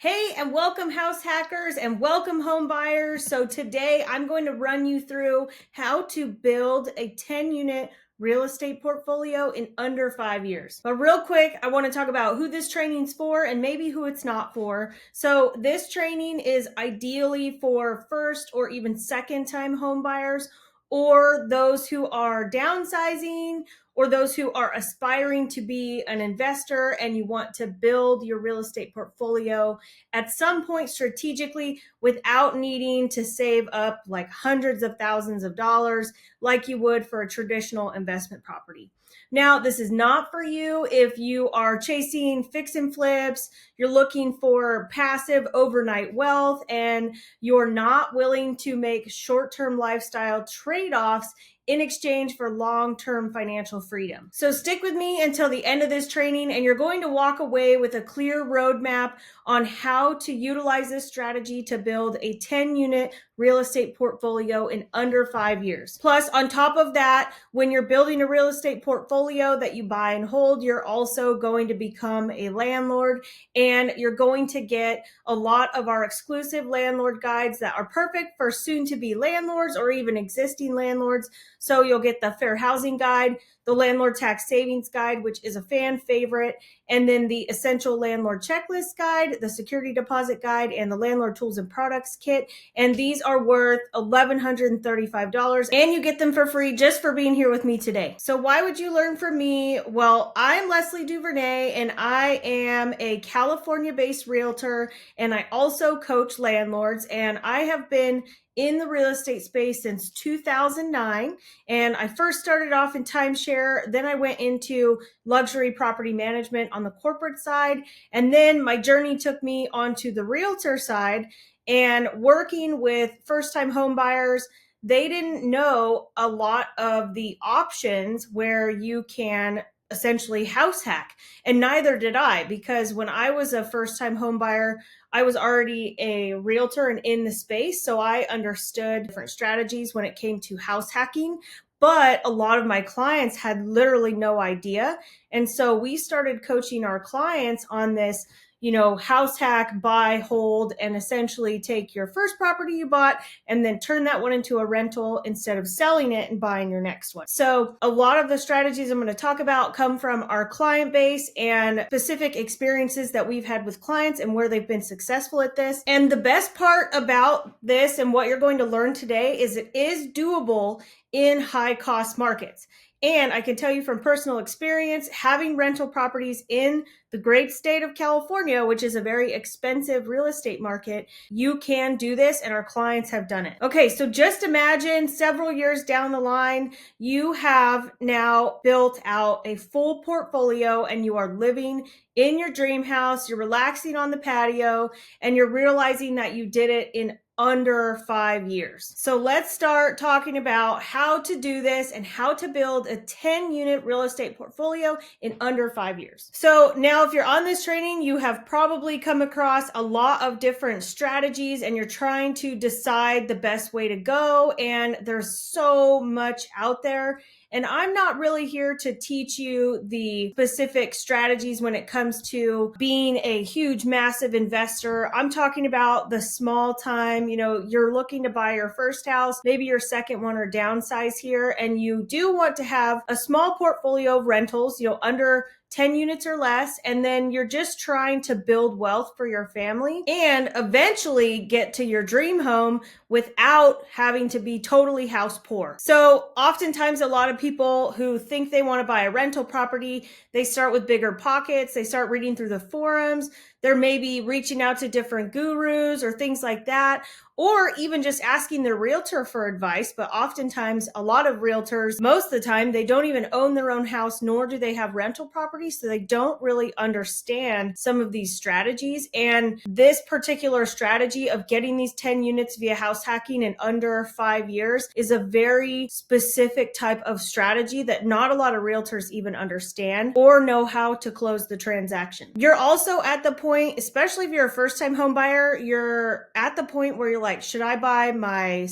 Hey, and welcome house hackers and welcome home buyers. So today I'm going to run you through how to build a 10 unit real estate portfolio in under 5 years. But real quick, I want to talk about who this training's for and maybe who it's not for. So this training is ideally for first or even second time home buyers, or those who are downsizing, or those who are aspiring to be an investor and you want to build your real estate portfolio at some point strategically without needing to save up like hundreds of thousands of dollars like you would for a traditional investment property. Now, this is not for you if you are chasing fix and flips, you're looking for passive overnight wealth, and you're not willing to make short-term lifestyle trade-offs in exchange for long-term financial freedom. So stick with me until the end of this training, and you're going to walk away with a clear roadmap on how to utilize this strategy to build a 10-unit real estate portfolio in under 5 years. Plus, on top of that, when you're building a real estate portfolio that you buy and hold, you're also going to become a landlord, and you're going to get a lot of our exclusive landlord guides that are perfect for soon-to-be landlords or even existing landlords. So you'll get the Fair Housing Guide, the Landlord Tax Savings Guide, which is a fan favorite, and then the Essential Landlord Checklist Guide, the Security Deposit Guide, and the Landlord Tools and Products Kit. And these are worth $1,135, and you get them for free just for being here with me today. So why would you learn from me? Well, I'm Leslie Duvernay, and I am a California-based realtor, and I also coach landlords, and I have been in the real estate space since 2009. And I first started off in timeshare. Then I went into luxury property management on the corporate side. And then my journey took me onto the realtor side and working with first-time home buyers. They didn't know a lot of the options where you can essentially house hack. And neither did I, because when I was a first-time home buyer, I was already a realtor and in the space. So I understood different strategies when it came to house hacking. But a lot of my clients had literally no idea. And so we started coaching our clients on this, house hack, buy, hold, and essentially take your first property you bought and then turn that one into a rental instead of selling it and buying your next one. So a lot of the strategies I'm going to talk about come from our client base and specific experiences that we've had with clients and where they've been successful at this. And the best part about this and what you're going to learn today is it is doable in high cost markets. And I can tell you from personal experience, having rental properties in the great state of California, which is a very expensive real estate market, you can do this, and our clients have done it. Okay, so just imagine several years down the line, you have now built out a full portfolio and you are living in your dream house, you're relaxing on the patio, and you're realizing that you did it in under 5 years. So let's start talking about how to do this and how to build a 10-unit real estate portfolio in under 5 years. So now if you're on this training, you have probably come across a lot of different strategies and you're trying to decide the best way to go. And there's so much out there. And I'm not really here to teach you the specific strategies when it comes to being a huge, massive investor. I'm talking about the small time, you're looking to buy your first house, maybe your second one or downsize here, and you do want to have a small portfolio of rentals, under 10 units or less, and then you're just trying to build wealth for your family and eventually get to your dream home without having to be totally house poor. So oftentimes a lot of people who think they want to buy a rental property, they start with bigger pockets, they start reading through the forums, they're maybe reaching out to different gurus or things like that, or even just asking their realtor for advice. But oftentimes, a lot of realtors, most of the time, they don't even own their own house, nor do they have rental properties. So they don't really understand some of these strategies. And this particular strategy of getting these 10 units via house hacking in under 5 years is a very specific type of strategy that not a lot of realtors even understand or know how to close the transaction. You're also at the point point, especially if you're a first-time home buyer, you're at the point where you're like, should I buy my,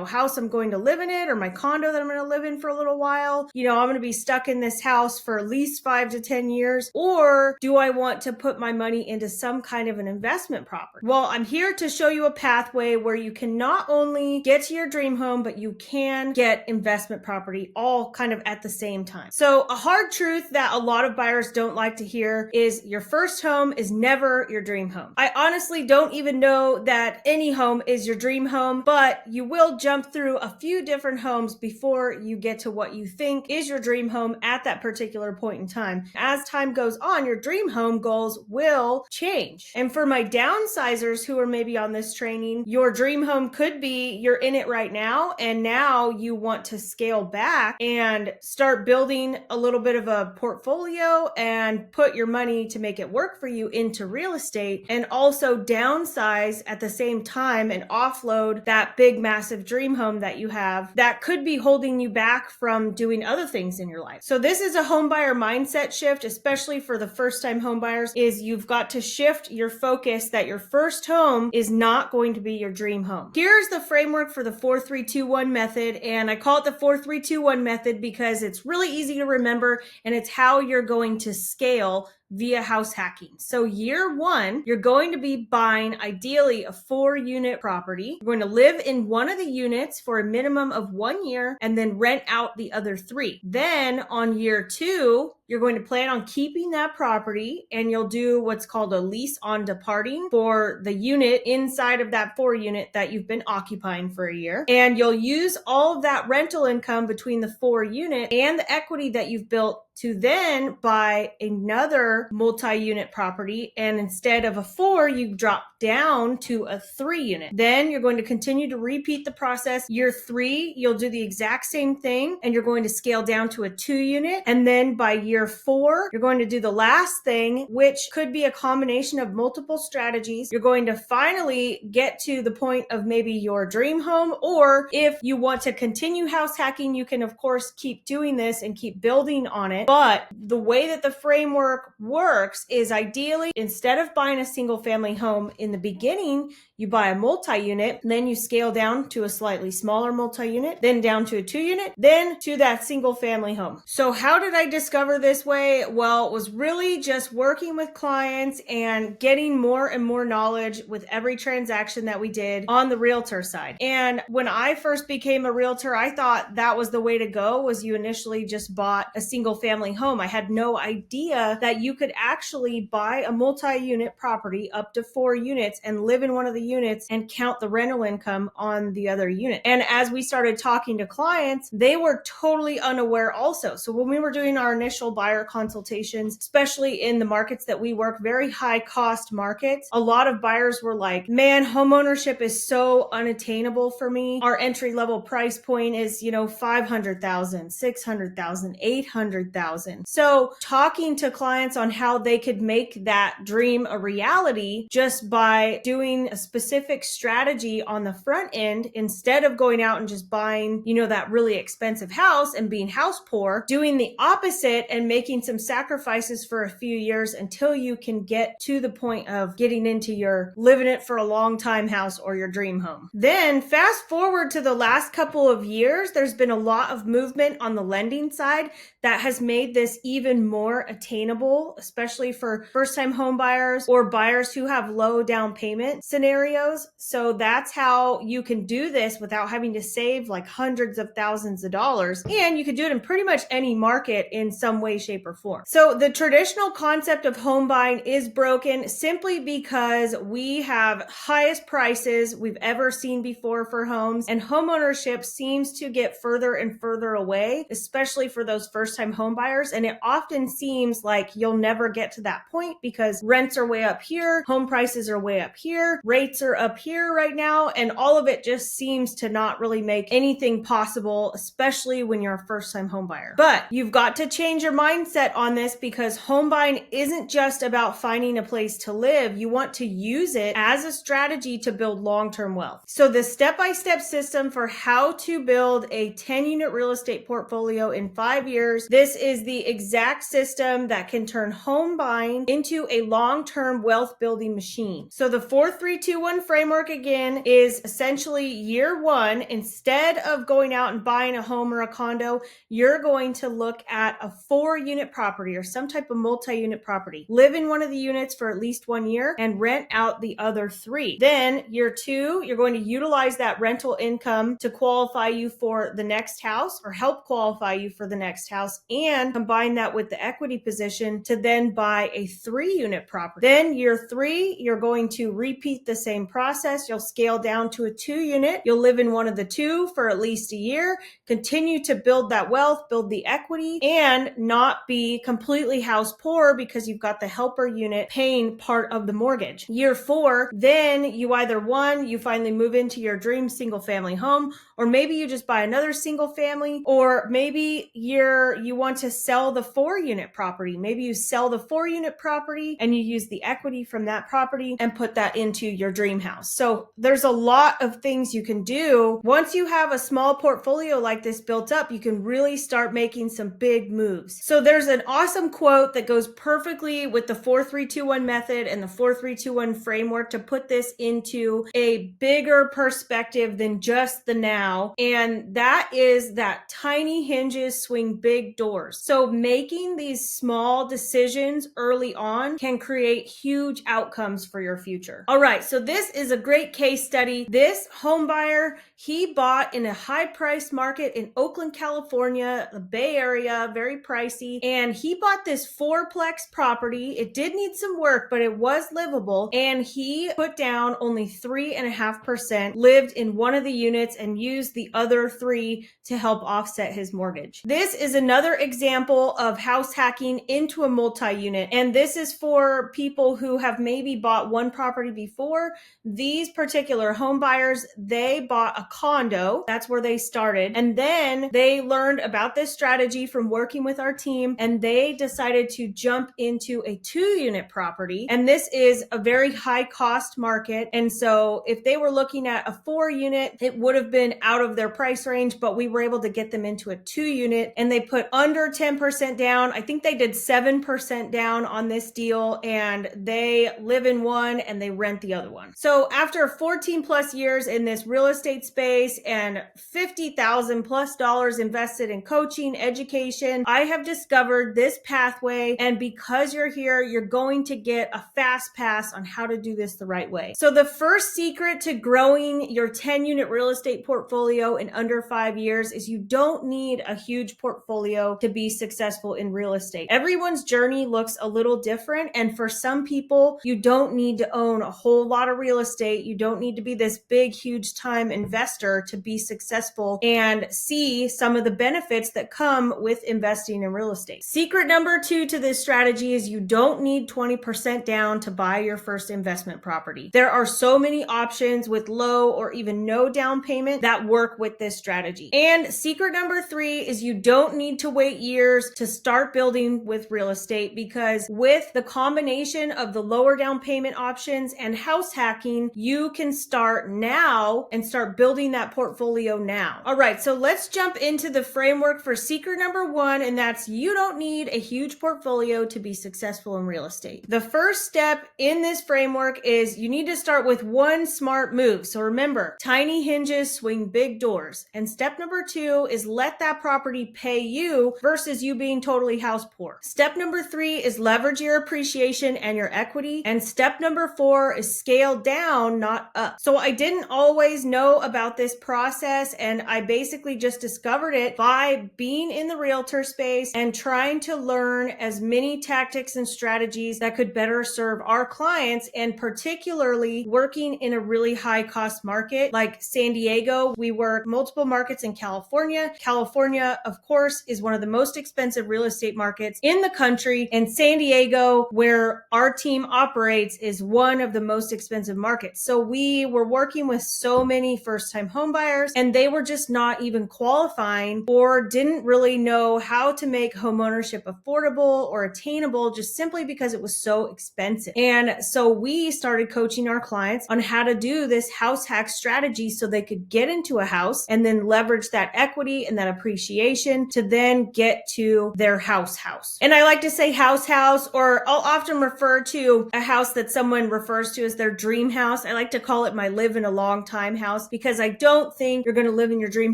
house I'm going to live in it, or my condo that I'm going to live in for a little while? I'm going to be stuck in this house for at least 5 to 10 years, or do I want to put my money into some kind of an investment property? Well, I'm here to show you a pathway where you can not only get to your dream home, but you can get investment property all kind of at the same time. So a hard truth that a lot of buyers don't like to hear is your first home is never your dream home. I honestly don't even know that any home is your dream home, but you will jump through a few different homes before you get to what you think is your dream home at that particular point in time. As time goes on, your dream home goals will change. And for my downsizers who are maybe on this training, your dream home could be you're in it right now, and now you want to scale back and start building a little bit of a portfolio and put your money to make it work for you into real estate, and also downsize at the same time and offload that big massive dream home that you have that could be holding you back from doing other things in your life. So this is a home buyer mindset shift, especially for the first time home buyers, is you've got to shift your focus that your first home is not going to be your dream home. Here's the framework for the 4-3-2-1 method, and I call it the 4-3-2-1 method because it's really easy to remember, and it's how you're going to scale via house hacking. So year one, you're going to be buying ideally a 4-unit property. You're going to live in one of the units for a minimum of 1 year and then rent out the other 3. Then on year 2, you're going to plan on keeping that property, and you'll do what's called a lease on departing for the unit inside of that 4-unit that you've been occupying for a year. And you'll use all of that rental income between the 4-unit and the equity that you've built to then buy another multi-unit property. And instead of a 4, you drop down to a 3-unit. Then you're going to continue to repeat the process. Year 3, you'll do the exact same thing, and you're going to scale down to a 2-unit. And then by year 4, you're going to do the last thing, which could be a combination of multiple strategies. You're going to finally get to the point of maybe your dream home, or if you want to continue house hacking, you can of course keep doing this and keep building on it. But the way that the framework works is ideally, instead of buying a single family home in the beginning, you buy a multi-unit, then you scale down to a slightly smaller multi-unit, then down to a 2-unit, then to that single family home. So how did I discover this way? Well, it was really just working with clients and getting more and more knowledge with every transaction that we did on the realtor side. And when I first became a realtor, I thought that was the way to go, was you initially just bought a single family home. I had no idea that you could actually buy a multi-unit property up to 4 units and live in one of the units and count the rental income on the other unit. And as we started talking to clients, they were totally unaware also. So when we were doing our initial buyer consultations, especially in the markets that we work, very high cost markets, a lot of buyers were like, man, homeownership is so unattainable for me. Our entry level price point is, $500,000, $600,000, $800,000. So talking to clients on how they could make that dream a reality just by doing a specific strategy on the front end, instead of going out and just buying, that really expensive house and being house poor, doing the opposite and making some sacrifices for a few years until you can get to the point of getting into your living it for a long time house or your dream home. Then fast forward to the last couple of years, there's been a lot of movement on the lending side that has made this even more attainable, especially for first-time home buyers or buyers who have low down payment scenarios. So that's how you can do this without having to save like hundreds of thousands of dollars. And you can do it in pretty much any market in some way, shape, or form. So the traditional concept of home buying is broken simply because we have highest prices we've ever seen before for homes, and homeownership seems to get further and further away, especially for those first-time home buyers. And it often seems like you'll never get to that point because rents are way up here, home prices are way up here, rates are up here right now, and all of it just seems to not really make anything possible, especially when you're a first-time home buyer. But you've got to change your mindset on this, because home buying isn't just about finding a place to live. You want to use it as a strategy to build long-term wealth. So the step-by-step system for how to build a 10-unit real estate portfolio in 5 years, this is the exact system that can turn home buying into a long-term wealth building machine. So the 4-3-2-1 framework again is essentially year one. Instead of going out and buying a home or a condo, you're going to look at a 4-unit property or some type of multi-unit property. Live in one of the units for at least 1 year and rent out the other 3. Then year 2, you're going to utilize that rental income to qualify you for the next house or help qualify you for the next house, and combine that with the equity position to then buy a 3-unit property. Then year 3, you're going to repeat the same process. You'll scale down to a 2-unit. You'll live in one of the 2 for at least a year, continue to build that wealth, build the equity, and not be completely house poor because you've got the helper unit paying part of the mortgage. Year 4, then you either you finally move into your dream single family home, or maybe you just buy another single family, or maybe you want to sell the 4-unit property. Maybe you sell the 4-unit property and you use the equity from that property and put that into your dream house. So there's a lot of things you can do. Once you have a small portfolio like this built up, you can really start making some big moves. So there's an awesome quote that goes perfectly with the 4-3-2-1 method and the 4-3-2-1 framework to put this into a bigger perspective than just the now. And that is that tiny hinges swing big doors. So making these small decisions early on can create huge outcomes for your future. All right, so this is a great case study. This home buyer, he bought in a high price market in Oakland, California, the Bay Area, very pricey. And he bought this 4-plex property. It did need some work, but it was livable. And he put down only 3.5%, lived in one of the units, and used the other 3 to help offset his mortgage. This is another example of house hacking into a multi-unit. And this is for people who have maybe bought one property before. These particular home buyers, they bought a condo. That's where they started. And then they learned about this strategy from working with our team, and they decided to jump into a 2-unit property. And this is a very high cost market. And so if they were looking at a 4-unit, it would have been out of their price range, but we were able to get them into a 2-unit, and they put under 10% down. I think they did 7% down on this deal, and they live in one and they rent the other one. So after 14 plus years in this real estate space and $50,000 plus invested in coaching, education, I have discovered this pathway. And because you're here, you're going to get a fast pass on how to do this the right way. So the first secret to growing your 10-unit real estate portfolio in under 5 years is you don't need a huge portfolio to be successful in real estate. Everyone's journey looks a little different. And for some people, you don't need to own a whole lot of real estate. You don't need to be this big, huge time investor to be successful and see some of the benefits that come with investing in real estate. Secret number 2 to this strategy is you don't need 20% down to buy your first investment property. There are so many options with low or even no down payment that work with this strategy. And secret number 3 is you don't need to wait years to start building with real estate, because with the combination of the lower down payment options and house hacking, you can start now and start building that portfolio now. All right, so let's jump into the framework for secret number 1, and that's you don't need a huge portfolio to be successful in real estate. The first step in this framework is you need to start with one smart move. So remember, tiny hinges swing big doors. And step number 2 is let that property pay you versus you being totally house poor. Step number 3 is leverage your appreciation and your equity. And step number 4 is scale down, not up. So I didn't always know about this process, and I basically just discovered it by being in the realtor space and trying to learn as many tactics and strategies that could better serve our clients, and particularly working in a really high cost market like San Diego. We work multiple markets in California. California, of course, is one of the most expensive real estate markets in the country, and San Diego, where our team operates, is one of the most expensive markets. So we were working with so many first-time home buyers, and they were just not even qualifying or didn't really know how to make homeownership affordable or attainable, just simply because it was so expensive. And so we started coaching our clients on how to do this house hack strategy so they could get into a house and then leverage that equity and that appreciation to then get get to their house. And I like to say house, or I'll often refer to a house that someone refers to as their dream house. I like to call it my live in a long time house because I don't think you're going to live in your dream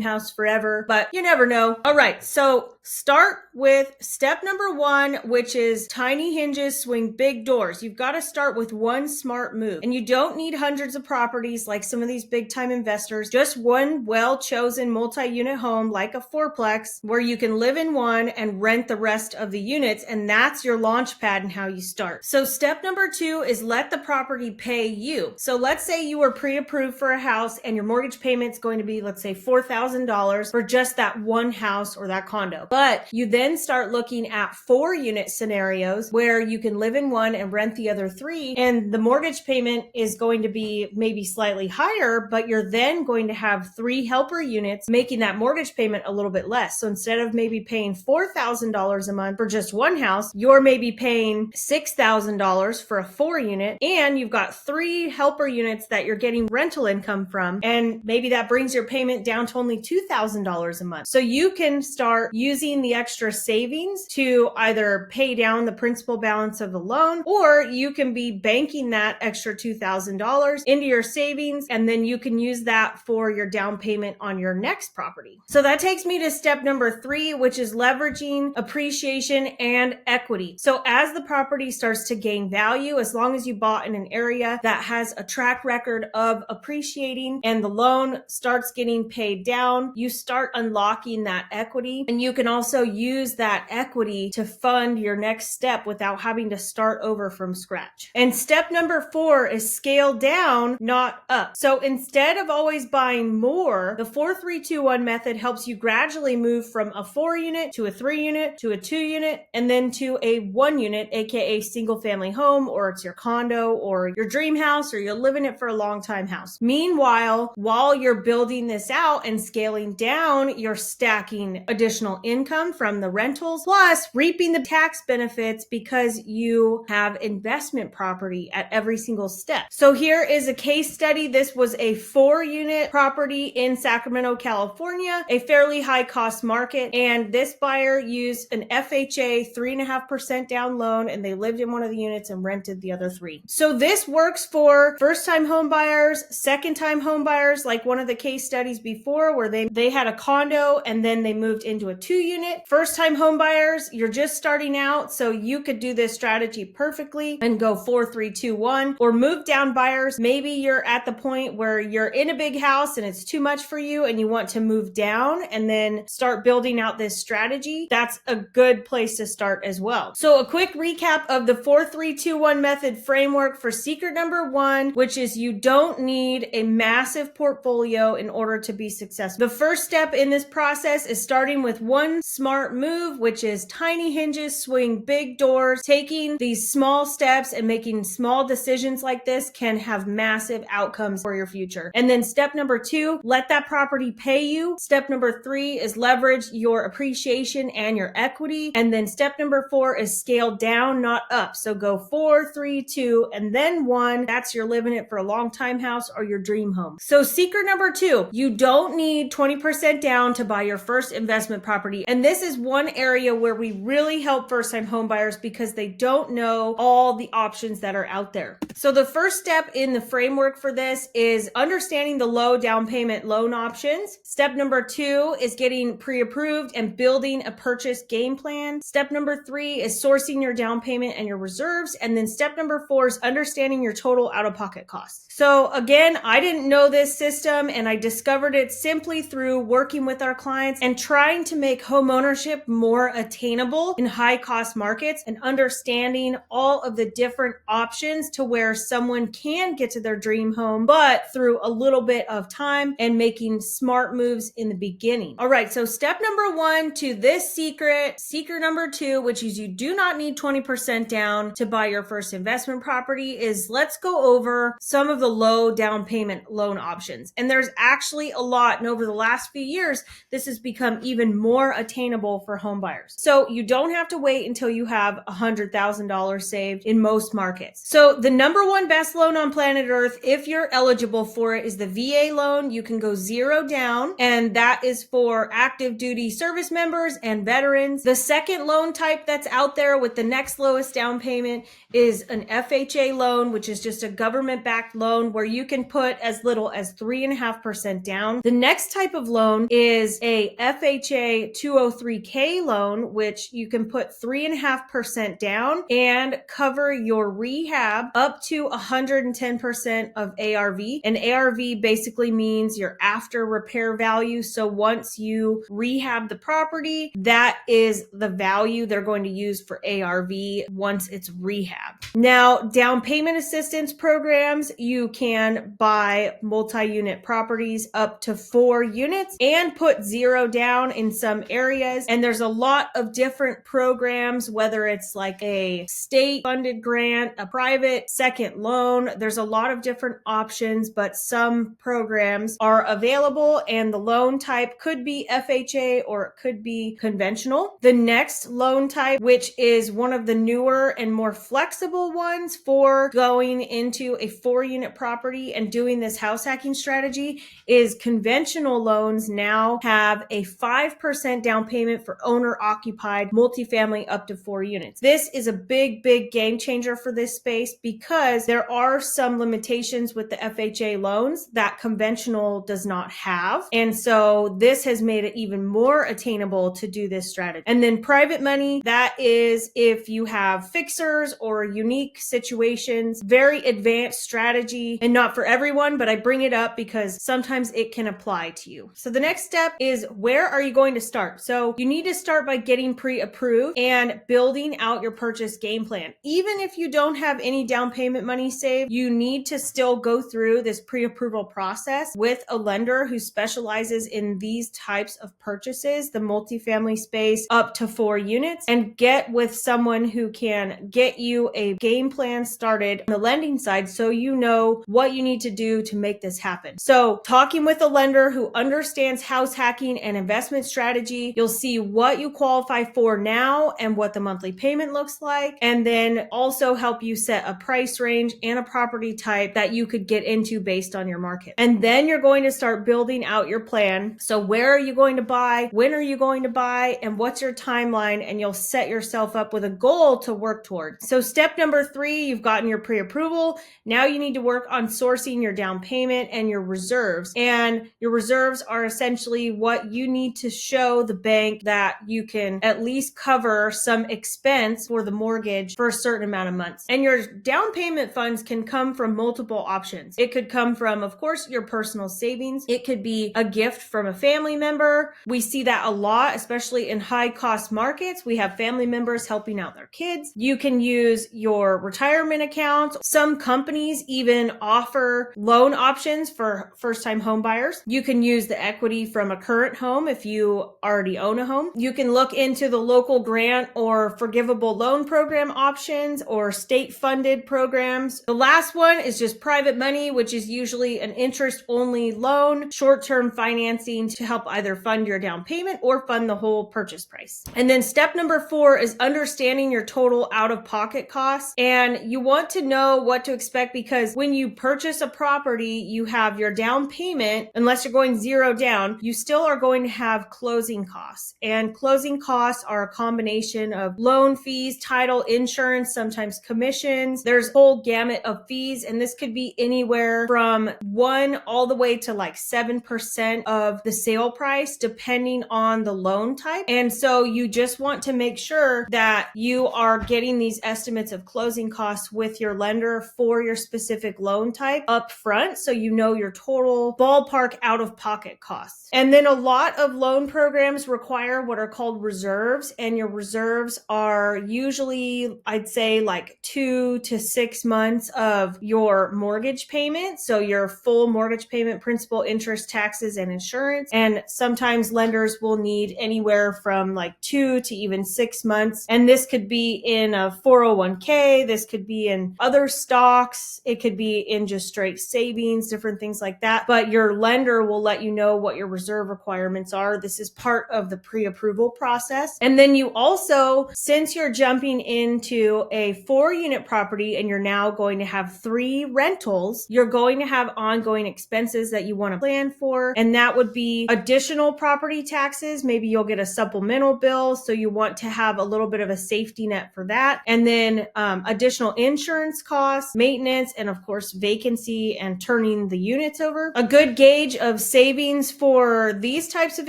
house forever, but you never know. All right, so start with step number 1, which is tiny hinges, swing big doors. You've got to start with one smart move, and you don't need hundreds of properties like some of these big time investors. Just one well-chosen multi-unit home like a fourplex where you can live in one and rent the rest of the units, and that's your launch pad and how you start. So step number 2 is let the property pay you. So let's say you were pre-approved for a house and your mortgage payment's going to be, let's say, $4,000 for just that one house or that condo. But you then start looking at 4-unit scenarios where you can live in one and rent the other 3, and the mortgage payment is going to be maybe slightly higher, but you're then going to have 3 helper units, making that mortgage payment a little bit less. So instead of maybe paying $4,000 a month for just one house, you're maybe paying $6,000 for a 4-unit, and you've got 3 helper units that you're getting rental income from, and maybe that brings your payment down to only $2,000 a month. So you can start using the extra savings to either pay down the principal balance of the loan, or you can be banking that extra $2,000 into your savings, and then you can use that for your down payment on your next property. So that takes me to step number 3, which is leveraging appreciation and equity. So as the property starts to gain value, as long as you bought in an area that has a track record of appreciating and the loan starts getting paid down, you start unlocking that equity, and you can also use that equity to fund your next step without having to start over from scratch. And step number 4 is scale down, not up. So instead of always buying more, the 4-3-2-1 method helps you gradually move from a 4-unit to a 3-unit to a 2-unit and then to a 1-unit, aka single family home, or it's your condo or your dream house, or you're living it for a long time house. Meanwhile, while you're building this out and scaling down, you're stacking additional income from the rentals, plus reaping the tax benefits because you have investment property at every single step. So here is a case study. This was a 4-unit property in Sacramento, California, a fairly high cost market. And this buyer used an FHA 3.5% down loan, and they lived in one of the units and rented the other 3. So this works for first time home buyers, second time home buyers, like one of the case studies before where they had a condo and then they moved into a 2-unit. First time home buyers, you're just starting out, so you could do this strategy perfectly and go 4-3-2-1. Or move down buyers, maybe you're at the point where you're in a big house and it's too much for you and you want to move down and then start building out this strategy. That's a good place to start as well. So a quick recap of the 4-3-2-1 method framework for secret number 1, which is you don't need a massive portfolio in order to be successful. The first step in this process is starting with one smart move, which is tiny hinges, swing big doors. Taking these small steps and making small decisions like this can have massive outcomes for your future. And then step number 2, let that property pay you. Step number 3 is leverage your appreciation and your equity. And then step number 4 is scale down, not up. So go 4, 3, 2, and then 1. That's your living it for a long time house or your dream home. So secret number 2, you don't need 20% down to buy your first investment property. And this is one area where we really help first time home buyers because they don't know all the options that are out there. So the first step in the framework for this is understanding the low down payment loan options. Step number 2 is getting pre-approved and building a purchase game plan. Step number 3 is sourcing your down payment and your reserves. And then step number 4 is understanding your total out-of-pocket costs. So again, I didn't know this system, and I discovered it simply through working with our clients and trying to make home ownership more attainable in high cost markets and understanding all of the different options to where someone can get to their dream home, but through a little bit of time and making smart moves in the beginning. All right, so step number 1 to this secret number 2, which is you do not need 20% down to buy your first investment property, is let's go over some of the low down payment loan options. And there's actually a lot, and over the last few years, this has become even more attainable for home buyers. So you don't have to wait until you have $100,000 saved in most markets. So the number one best loan on planet Earth, if you're eligible for it, is the VA loan. You can go zero down, and that is for active duty service members and veterans. The second loan type that's out there with the next lowest down payment is an FHA loan, which is just a government-backed loan where you can put as little as 3.5% down. The next type of loan is a FHA 203K loan, which you can put 3.5% down and cover your rehab up to 110% of ARV. And ARV basically means your after repair value. So once you rehab the property, that is the value they're going to use for ARV once it's rehab. Now, down payment assistance programs, you can buy multi-unit properties up to 4 units and put zero down in some areas. And there's a lot of different programs, whether it's like a state funded grant, a private second loan. There's a lot of different options, but some programs are available, and the loan type could be FHA or it could be conventional. The next loan type, which is one of the newer and more flexible ones for going into a 4-unit property and doing this house hacking strategy, is conventional loans now have a 5% down payment for owner occupied multifamily up to 4 units. This is a big game changer for this space because there are some limitations with the FHA loans that conventional does not have. And so this has made it even more attainable to do this strategy. And then private money, that is if you have fixers or unique situations, very advanced strategy, and not for everyone, but I bring it up because sometimes it can apply to you. So the next step is, where are you going to start? So you need to start by getting pre-approved and building out your purchase game plan. Even if you don't have any down payment money saved, you need to still go through this pre-approval process with a lender who specializes in these types of purchases, the multifamily space up to 4 units, and get with someone who can get you a game plan started on the lending side so you know what you need to do to make this happen. So talking with a lender who understands house hacking and investment strategy, you'll see what you qualify for now and what the monthly payment looks like, and then also help you set a price range and a property type that you could get into based on your market. And then you're going to start building out your plan. So where are you going to buy? When are you going to buy? And what's your timeline? And you'll set yourself up with a goal to work towards. So step number 3, you've gotten your pre-approval. Now you need to work on sourcing your down payment and your reserves. And your reserves are essentially what you need to show the bank that you can at least cover some expense for the mortgage for a certain amount of months. And your down payment funds can come from multiple options. It could come from, of course, your personal savings. It could be a gift from a family member. We see that a lot, especially in high cost markets. We have family members helping out their kids. You can use your retirement account. Some companies even offer loan options for first-time home buyers. You can use the equity from a current home if you already own a home. You can look into the local grant or forgivable loan program options or state-funded programs. The last one is just private money, which is usually an interest-only loan, short-term financing to help either fund your down payment or fund the whole purchase price. And then step number 4 is understanding your total out-of-pocket costs. And you want to know what to expect because when you purchase a property, you have your down payment. Unless you're going zero down, you still are going to have closing costs. And closing costs are a combination of loan fees, title, insurance, sometimes commissions. There's a whole gamut of fees, and this could be anywhere from 1 all the way to like 7% of the sale price, depending on the loan type. And so you just want to make sure that you are getting these estimates of closing costs with your lender for your specific loan type up front, so you know your total ballpark out-of-pocket costs. And then a lot of loan programs require what are called reserves, and your reserves are usually, I'd say, like 2 to 6 months of your mortgage payment. So your full mortgage payment, principal, interest, taxes, and insurance. And sometimes lenders will need anywhere from like 2 to even 6 months. And this could be in a 401k. This could be in other stocks. It could be in just straight savings, different things like that. But your lender will let you know what your reserve requirements are. This is part of the pre-approval process. And then you also, since you're jumping into a 4-unit property and you're now going to have 3 rentals, you're going to have ongoing expenses that you want to plan for. And that would be additional property taxes. Maybe you'll get a supplemental bill. So you want to have a little bit of a safety net for that. And then additional insurance costs, maintenance, and of course, vacancy and turning the units over. A good gauge of savings for these types of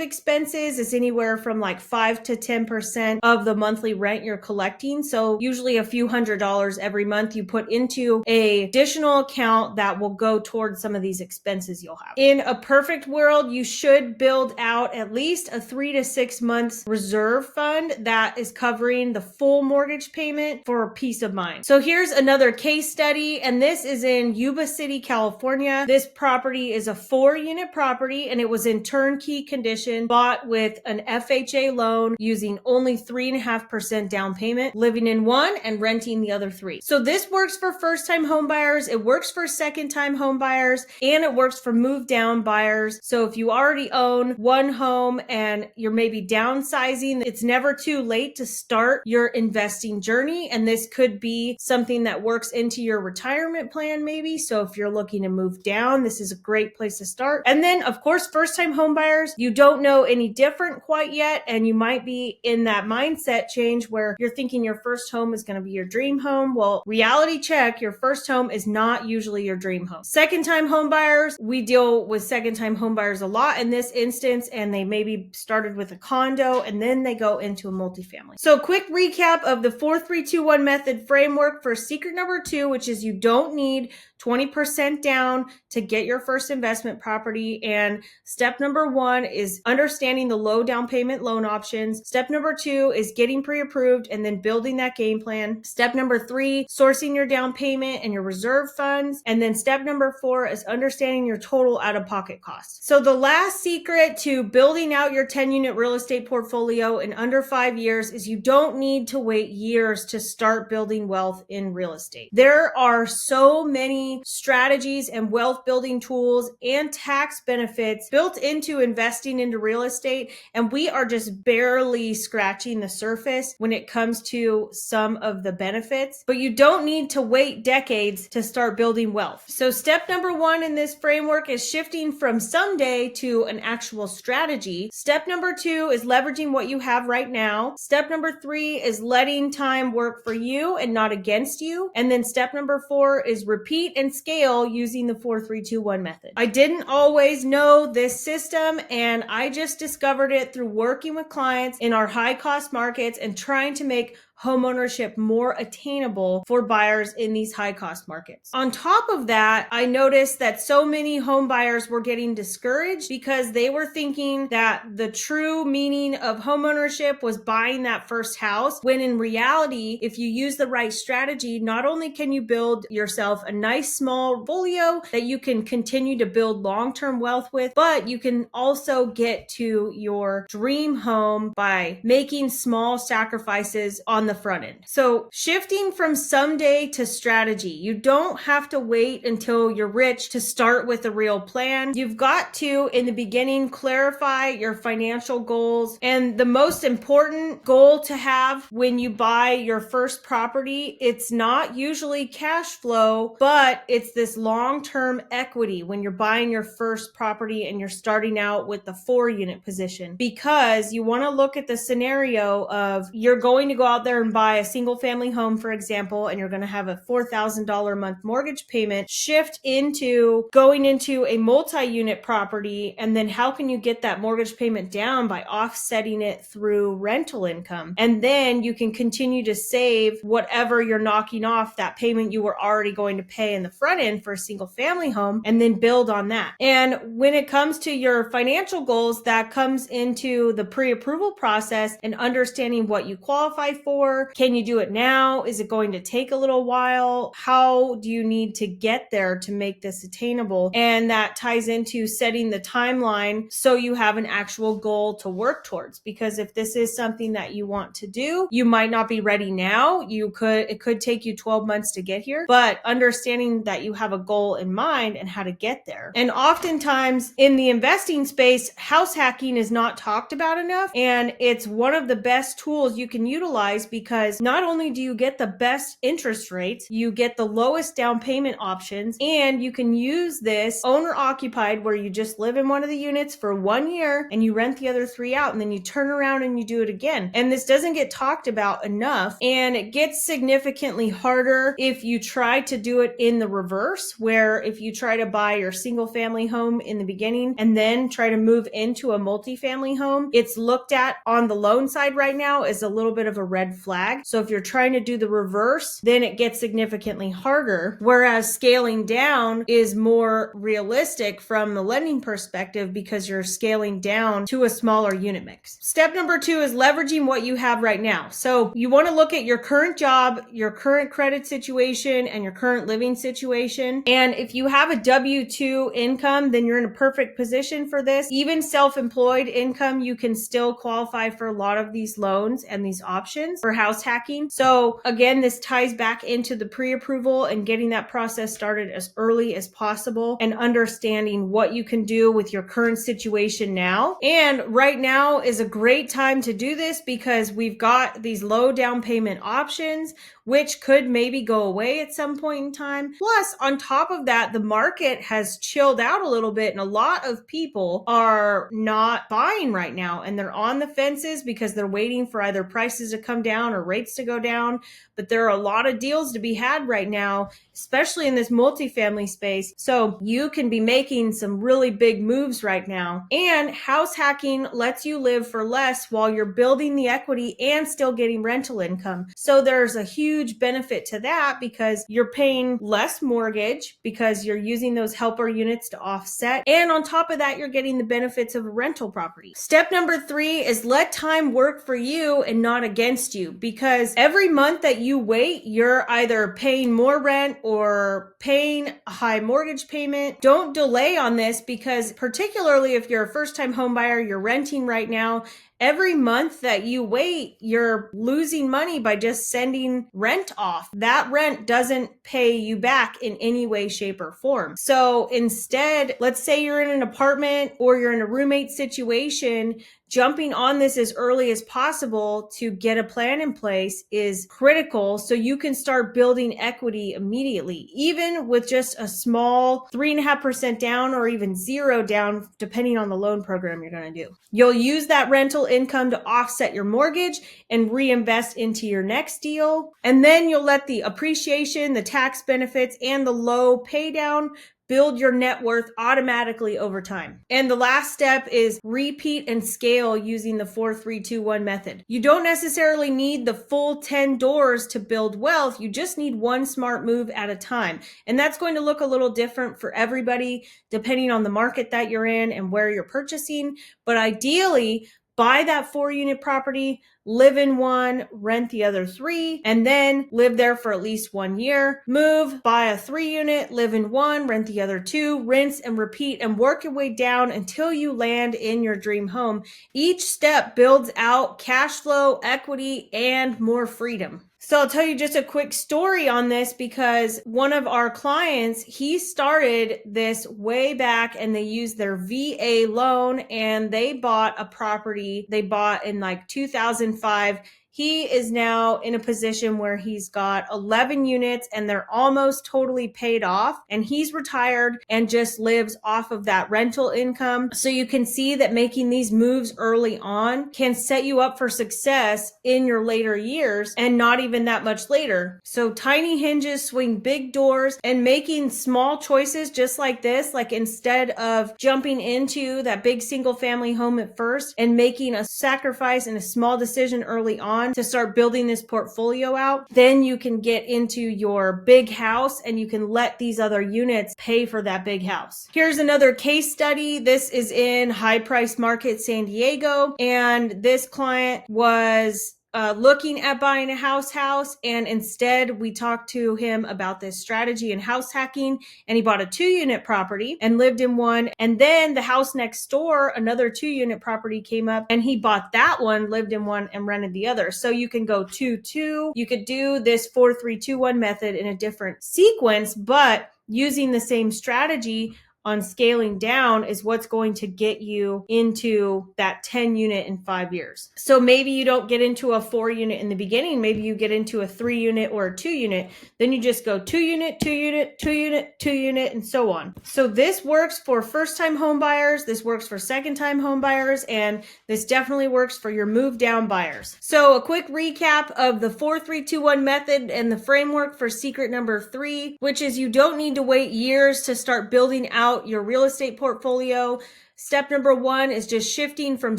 expenses is anywhere from like 5 to 10% of the monthly rent you're collecting. So usually a few $100s every month you put into a additional account that will go towards some of these expenses you'll have. In a perfect world, you should build out at least a 3 to 6 months reserve fund that is covering the full mortgage payment for peace of mind. So here's another case study, and this is in Yuba City, California. This property is a 4-unit property and it was in turnkey condition, bought with an FHA loan using only 3.5% down payment, living in one and renting the other 3. So this works for first-time home buyers, it works for second-time home buyers, and it works for move-down buyers. So if you already own one home and you're maybe downsizing, it's never too late to start your investing journey. And this could be something that works into your retirement plan maybe. So if you're looking to move down, this is a great place to start. And then of course, first-time home buyers, you don't know any different quite yet. And you might be in that mindset change where you're thinking your first home is going to be your dream home. Well, reality check, your first home is not usually your dream home. Second-time home buyers, we deal with second-time home buyers a lot in this instance, and they maybe started with a condo and then they go into a multifamily. So quick recap of the 4-3-2-1 method framework for secret number 2, which is you don't need 20% down to get your first investment property. And step number 1 is understanding the low down payment loan options. Step number 2 is getting pre-approved and then building that game plan. Step number 3, sourcing your down payment and your reserve funds. And then step number 4 is understanding your total out-of-pocket costs. So the last secret to building out your 10-unit real estate portfolio in under 5 years is you don't need to wait years to start building wealth in real estate. There are so many strategies and wealth building tools and tax benefits built into investing into real estate, and we are just barely scratching the surface when it comes to some of the benefits. But you don't need to wait decades to start building wealth. So step number 1 in this framework is shifting from someday to an actual strategy. Step number 2 is leveraging what you have right now. Step number 3 is letting time work for you and not against you. And then step number 4 is repeat and scale using the 4-3-2-1 method. I didn't always know this system, and I just discovered it through working with clients in our high cost markets and trying to make homeownership more attainable for buyers in these high cost markets. On top of that, I noticed that so many home buyers were getting discouraged because they were thinking that the true meaning of homeownership was buying that first house, when in reality, if you use the right strategy, not only can you build yourself a nice small portfolio that you can continue to build long-term wealth with, but you can also get to your dream home by making small sacrifices on the front end. So shifting from someday to strategy, you don't have to wait until you're rich to start with a real plan. You've got to, in the beginning, clarify your financial goals. And the most important goal to have when you buy your first property, it's not usually cash flow, but it's this long-term equity when you're buying your first property and you're starting out with the 4-unit position, because you want to look at the scenario of you're going to go out there and buy a single family home, for example, and you're going to have a $4,000 a month mortgage payment, shift into going into a multi-unit property. And then how can you get that mortgage payment down by offsetting it through rental income? And then you can continue to save whatever you're knocking off that payment you were already going to pay in the front end for a single family home, and then build on that. And when it comes to your financial goals, that comes into the pre-approval process and understanding what you qualify for, for? Can you do it now? Is it going to take a little while? How do you need to get there to make this attainable? And that ties into setting the timeline so you have an actual goal to work towards. Because if this is something that you want to do, you might not be ready now. It could take you 12 months to get here, but understanding that you have a goal in mind and how to get there. And oftentimes in the investing space, house hacking is not talked about enough. And it's one of the best tools you can utilize because not only do you get the best interest rates, you get the lowest down payment options, and you can use this owner occupied where you just live in one of the units for 1 year and you rent the other 3 out, and then you turn around and you do it again. And this doesn't get talked about enough, and it gets significantly harder if you try to do it in the reverse, where if you try to buy your single family home in the beginning and then try to move into a multifamily home, it's looked at on the loan side right now as a little bit of a red flag. So if you're trying to do the reverse, then it gets significantly harder, whereas scaling down is more realistic from the lending perspective because you're scaling down to a smaller unit mix. Step number 2 is leveraging what you have right now. So you want to look at your current job, your current credit situation, and your current living situation. And if you have a W-2 income, then you're in a perfect position for this. Even self-employed income, you can still qualify for a lot of these loans and these options for house hacking. So again, this ties back into the pre-approval and getting that process started as early as possible and understanding what you can do with your current situation now. And right now is a great time to do this because we've got these low down payment options, which could maybe go away at some point in time. Plus, on top of that, the market has chilled out a little bit and a lot of people are not buying right now and they're on the fences because they're waiting for either prices to come down or rates to go down. But there are a lot of deals to be had right now, especially in this multifamily space. So you can be making some really big moves right now. And house hacking lets you live for less while you're building the equity and still getting rental income. So there's a huge benefit to that because you're paying less mortgage because you're using those helper units to offset. And on top of that, you're getting the benefits of a rental property. Step number 3 is let time work for you and not against you, because every month that you wait, you're either paying more rent or paying a high mortgage payment. Don't delay on this because particularly if you're a first-time home buyer, you're renting right now, every month that you wait, you're losing money by just sending rent off. That rent doesn't pay you back in any way, shape, or form. So instead, let's say you're in an apartment or you're in a roommate situation, jumping on this as early as possible to get a plan in place is critical so you can start building equity immediately, even with just a small 3.5% down or even 0 down, depending on the loan program you're going to do. You'll use that rental income to offset your mortgage and reinvest into your next deal. And then you'll let the appreciation, the tax benefits, and the low pay down build your net worth automatically over time. And the last step is repeat and scale using the 4-3-2-1 method. You don't necessarily need the full 10 doors to build wealth. You just need one smart move at a time. And that's going to look a little different for everybody depending on the market that you're in and where you're purchasing. But ideally, buy that 4-unit property, live in one, rent the other 3, and then live there for at least 1 year. Move, buy a 3-unit, live in one, rent the other 2, rinse and repeat, and work your way down until you land in your dream home. Each step builds out cash flow, equity, and more freedom. So I'll tell you just a quick story on this because one of our clients, he started this way back and they used their VA loan and they bought a property they bought in like 2005. He is now in a position where he's got 11 units and they're almost totally paid off, and he's retired and just lives off of that rental income. So you can see that making these moves early on can set you up for success in your later years and not even that much later. So tiny hinges swing big doors, and making small choices just like this, like instead of jumping into that big single family home at first and making a sacrifice and a small decision early on to start building this portfolio out, then you can get into your big house and you can let these other units pay for that big house. Here's another case study. This is in high price market San Diego, and this client was looking at buying a house, and instead we talked to him about this strategy in house hacking, and he bought a 2-unit property and lived in one. And then the house next door, another 2-unit property came up, and he bought that one, lived in one, and rented the other. So you can go 2-2. You could do this 4-3-2-1 method in a different sequence, but using the same strategy on scaling down is what's going to get you into that 10 unit in 5 years. So maybe you don't get into a 4-unit in the beginning. Maybe you get into a 3-unit or a 2-unit. Then you just go 2-unit, 2-unit, 2-unit, 2-unit, and so on. So this works for first-time home buyers. This works for second-time home buyers. And this definitely works for your move-down buyers. So a quick recap of the 4-3-2-1 method and the framework for secret number 3, which is you don't need to wait years to start building out your real estate portfolio. Step number 1 is just shifting from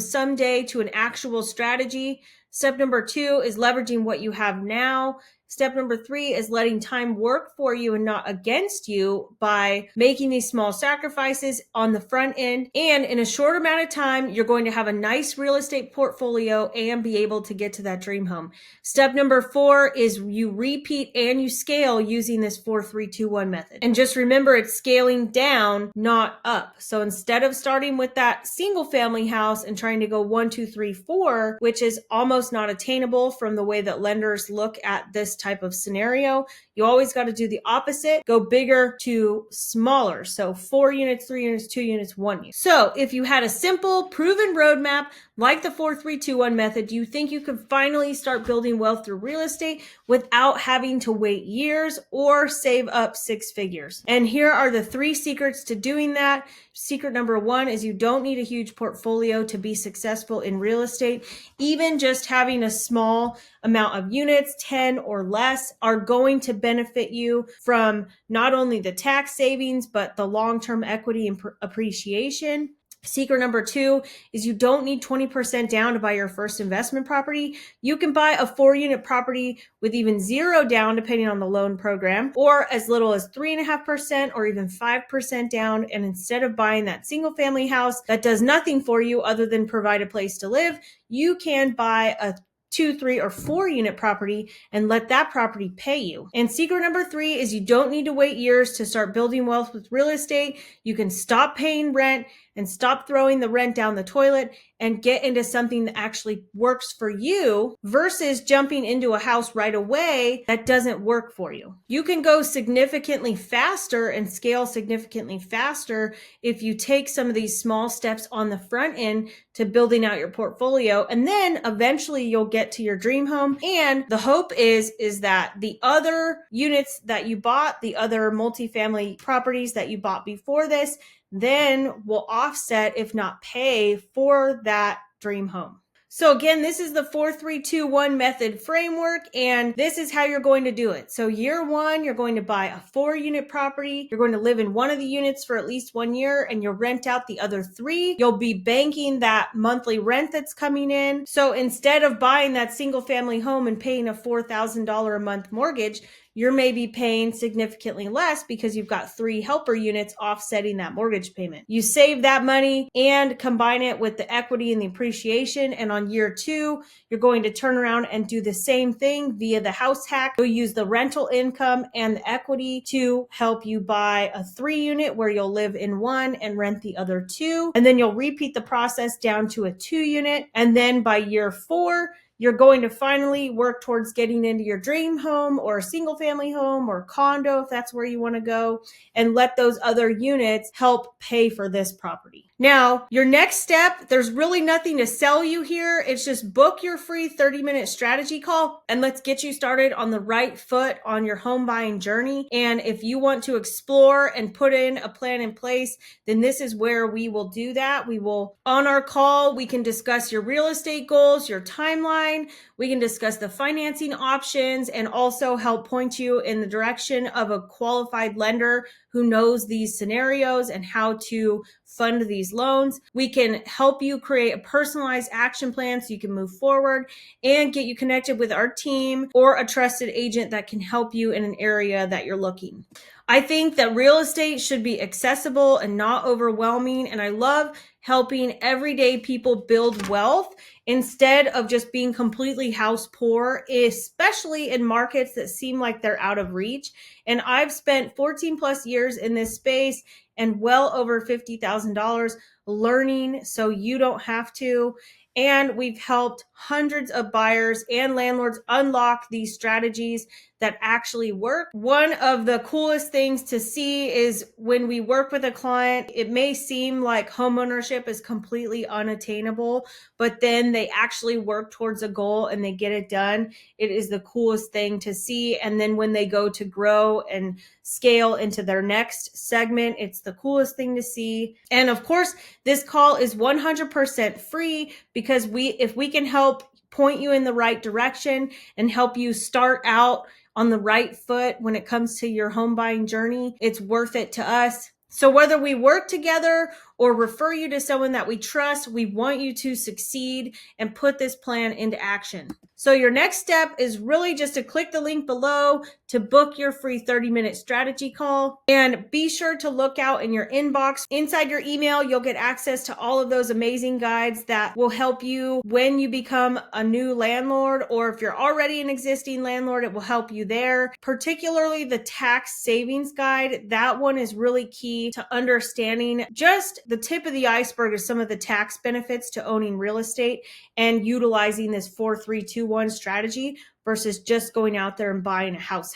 someday to an actual strategy. Step number 2 is leveraging what you have now. Step number 3 is letting time work for you and not against you by making these small sacrifices on the front end. And in a short amount of time, you're going to have a nice real estate portfolio and be able to get to that dream home. Step number 4 is you repeat and you scale using this 4-3-2-1 method. And just remember, it's scaling down, not up. So instead of starting with that single family house and trying to go 1, 2, 3, 4, which is almost not attainable from the way that lenders look at this type of scenario, you always got to do the opposite. Go bigger to smaller. So 4 units, 3 units, 2 units, 1 unit. So if you had a simple proven roadmap like the 4-3-2-1 method, do you think you could finally start building wealth through real estate without having to wait years or save up 6 figures? And here are the 3 secrets to doing that. Secret number 1 is you don't need a huge portfolio to be successful in real estate. Even just having a small amount of units, 10 or less, are going to benefit you from not only the tax savings, but the long-term equity and appreciation. Secret number 2 is you don't need 20% down to buy your first investment property. You can buy a 4-unit property with even 0 down, depending on the loan program, or as little as 3.5% or even 5% down. And instead of buying that single family house that does nothing for you other than provide a place to live, you can buy a 2, 3, or 4-unit property and let that property pay you. And secret number 3 is you don't need to wait years to start building wealth with real estate. You can stop paying rent and stop throwing the rent down the toilet and get into something that actually works for you versus jumping into a house right away that doesn't work for you. You can go significantly faster and scale significantly faster if you take some of these small steps on the front end to building out your portfolio, and then eventually you'll get to your dream home. And the hope is that the other units that you bought, the other multifamily properties that you bought before this, then will offset, if not pay, for that dream home. So again, this is the 4-3-2-1 method framework, and this is how you're going to do it. So year 1, you're going to buy a 4-unit property. You're going to live in one of the units for at least 1 year, and you'll rent out the other 3. You'll be banking that monthly rent that's coming in. So instead of buying that single family home and paying a $4,000 a month mortgage, you're maybe paying significantly less because you've got 3 helper units offsetting that mortgage payment. You save that money and combine it with the equity and the appreciation. And on year 2, you're going to turn around and do the same thing via the house hack. You'll use the rental income and the equity to help you buy a 3-unit where you'll live in one and rent the other 2. And then you'll repeat the process down to a 2-unit. And then by year 4, you're going to finally work towards getting into your dream home or a single family home or condo, if that's where you want to go, and let those other units help pay for this property. Now, your next step, there's really nothing to sell you here. It's just book your free 30-minute strategy call and let's get you started on the right foot on your home buying journey. And if you want to explore and put in a plan in place, then this is where we will do that. We will, on our call, we can discuss your real estate goals, your timeline. We can discuss the financing options and also help point you in the direction of a qualified lender who knows these scenarios and how to fund these loans. We can help you create a personalized action plan so you can move forward and get you connected with our team or a trusted agent that can help you in an area that you're looking. I think that real estate should be accessible and not overwhelming. And I love helping everyday people build wealth instead of just being completely house poor, especially in markets that seem like they're out of reach. And I've spent 14 plus years in this space and well over $50,000 learning so you don't have to. And we've helped hundreds of buyers and landlords unlock these strategies that actually work. One of the coolest things to see is when we work with a client, it may seem like homeownership is completely unattainable, but then they actually work towards a goal and they get it done. It is the coolest thing to see. And then when they go to grow and scale into their next segment, it's the coolest thing to see. And of course, this call is 100% free because if we can help point you in the right direction and help you start out on the right foot when it comes to your home buying journey, it's worth it to us. So whether we work together or refer you to someone that we trust, we want you to succeed and put this plan into action. So your next step is really just to click the link below to book your free 30-minute strategy call. And be sure to look out in your inbox. Inside your email, you'll get access to all of those amazing guides that will help you when you become a new landlord, or if you're already an existing landlord, it will help you there. Particularly the tax savings guide. That one is really key to understanding just the tip of the iceberg of some of the tax benefits to owning real estate and utilizing this 4-3-2-1 strategy versus just going out there and buying a house.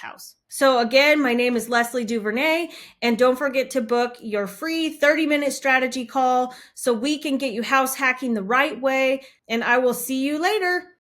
So again, my name is Leslie Duvernay, and don't forget to book your free 30-minute strategy call so we can get you house hacking the right way, and I will see you later.